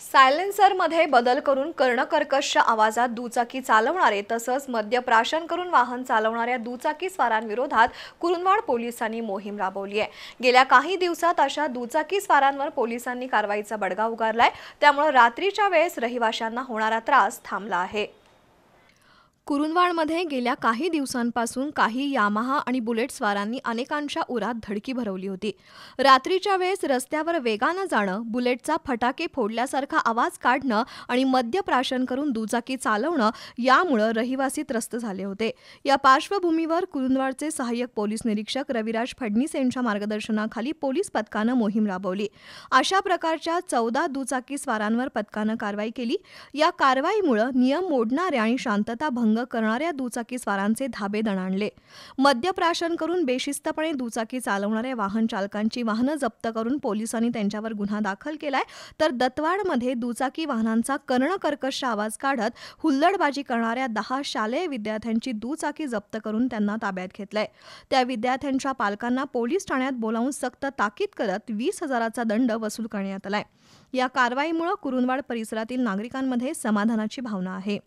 सायलेन्सरमध्ये बदल करून कर्णकर्कश आवाजात दुचाकी चालवणारे तसंच मद्यप्राशन करून वाहन चालवणाऱ्या दुचाकीस्वारांविरोधात कुरुंदवाड पोलिसांनी मोहीम राबवली आहे। गेल्या काही दिवसात अशा दुचाकीस्वारांवर पोलिसांनी कारवाईचा बडगा उगारलाय, त्यामुळे रात्रीच्या वेळेस रहिवाशांना होणारा त्रास थांबला आहे। कुरुंदवाडमध्ये गेल्या काही दिवसांपासून काही यामाहा आणि बुलेट स्वारांनी अनेकांच्या उरात धडकी भरवली होती। रात्रीच्या वेळेस रस्त्यावर वेगानं जाणं, बुलेटचा फटाके फोडल्यासारखा आवाज काढणं आणि मद्यप्राशन करून दुचाकी चालवणं यामुळे रहिवासी त्रस्त झाले होते। या पार्श्वभूमीवर कुरुंदवाडचे सहाय्यक पोलीस निरीक्षक रविराज फडणीस यांच्या मार्गदर्शनाखाली पोलीस पथकानं मोहीम राबवली। अशा प्रकारच्या 14 दुचाकी स्वारांवर पथकानं कारवाई केली। या कारवाईमुळे नियम मोडणाऱ्या आणि शांतता भंग करणाऱ्या दुचाकी स्वारांचे धाबे दणाणले। मद्यप्राशन करून बेशिस्तपणे दुचाकी चालवणाऱ्या वाहन चालकांची वाहनं जप्त करून पोलिसांनी त्यांच्यावर गुन्हा दाखल केलाय, तर दत्तवाडमध्ये दुचाकी वाहनांचा कर्णकर्कश आवाज काढत हुल्लडबाजी करणाऱ्या 10 शालेय विद्यार्थ्यांची दुचाकी जप्त करून त्यांना ताब्यात घेतलंय। त्या विद्यार्थ्यांच्या पालकांना पोलीस ठाण्यात बोलावून सक्त ताकीद करत 20,000चा दंड वसूल करण्यात आलाय। या कारवाईमुळे कुरुंदवाड परिसरातील नागरिकांमध्ये समाधानाची भावना आहे।